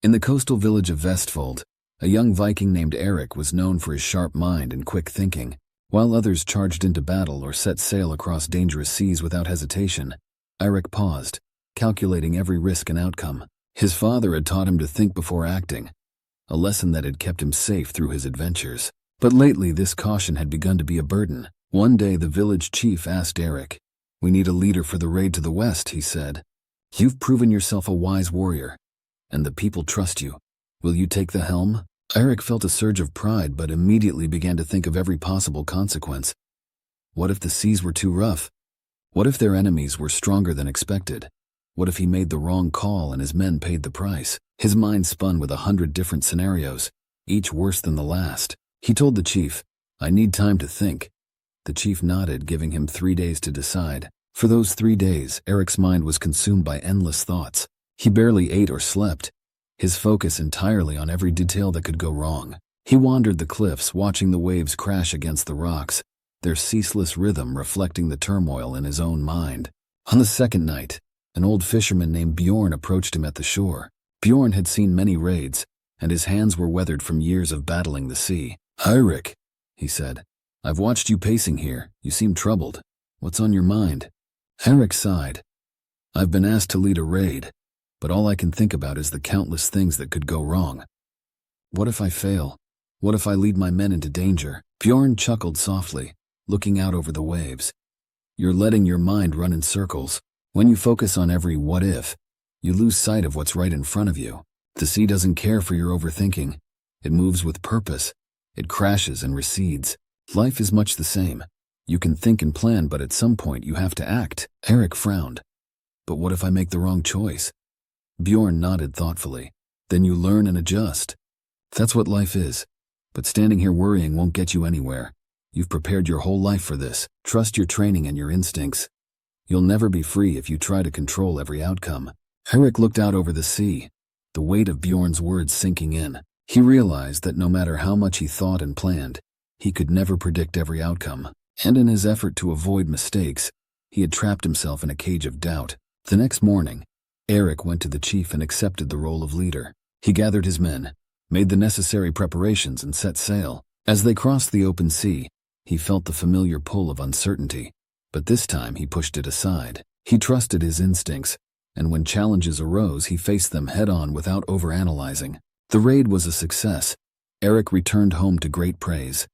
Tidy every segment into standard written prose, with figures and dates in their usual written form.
In the coastal village of Vestfold, a young Viking named Eirik was known for his sharp mind and quick thinking. While others charged into battle or set sail across dangerous seas without hesitation, Eirik paused, calculating every risk and outcome. His father had taught him to think before acting, a lesson that had kept him safe through his adventures. But lately this caution had begun to be a burden. One day the village chief asked Eirik, "We need a leader for the raid to the west," he said. "You've proven yourself a wise warrior, and the people trust you. Will you take the helm?" Eirik felt a surge of pride but immediately began to think of every possible consequence. What if the seas were too rough? What if their enemies were stronger than expected? What if he made the wrong call and his men paid the price? His mind spun with 100 different scenarios, each worse than the last. He told the chief, "I need time to think." The chief nodded, giving him 3 days to decide. For those 3 days, Eirik's mind was consumed by endless thoughts. He barely ate or slept, his focus entirely on every detail that could go wrong. He wandered the cliffs, watching the waves crash against the rocks, their ceaseless rhythm reflecting the turmoil in his own mind. On the second night, an old fisherman named Bjorn approached him at the shore. Bjorn had seen many raids, and his hands were weathered from years of battling the sea. "Eirik," he said, "I've watched you pacing here. You seem troubled. What's on your mind?" Eirik sighed. "I've been asked to lead a raid, but all I can think about is the countless things that could go wrong. What if I fail? What if I lead my men into danger?" Bjorn chuckled softly, looking out over the waves. "You're letting your mind run in circles. When you focus on every what if, you lose sight of what's right in front of you. The sea doesn't care for your overthinking. It moves with purpose. It crashes and recedes. Life is much the same. You can think and plan, but at some point you have to act." Eirik frowned. "But what if I make the wrong choice?" Bjorn nodded thoughtfully. "Then you learn and adjust. That's what life is. But standing here worrying won't get you anywhere. You've prepared your whole life for this. Trust your training and your instincts. You'll never be free if you try to control every outcome." Eirik looked out over the sea, the weight of Bjorn's words sinking in. He realized that no matter how much he thought and planned, he could never predict every outcome. And in his effort to avoid mistakes, he had trapped himself in a cage of doubt. The next morning, Eirik went to the chief and accepted the role of leader. He gathered his men, made the necessary preparations, and set sail. As they crossed the open sea, he felt the familiar pull of uncertainty, but this time he pushed it aside. He trusted his instincts, and when challenges arose, he faced them head-on without overanalyzing. The raid was a success. Eirik returned home to great praise.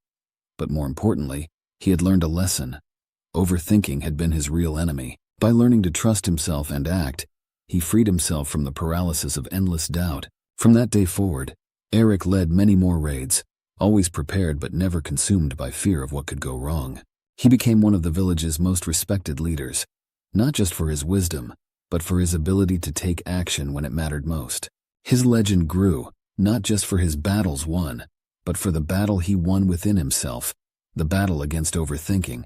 But more importantly, he had learned a lesson. Overthinking had been his real enemy. By learning to trust himself and act, he freed himself from the paralysis of endless doubt. From that day forward, Eirik led many more raids, always prepared but never consumed by fear of what could go wrong. He became one of the village's most respected leaders, not just for his wisdom, but for his ability to take action when it mattered most. His legend grew, not just for his battles won, but for the battle he won within himself, the battle against overthinking.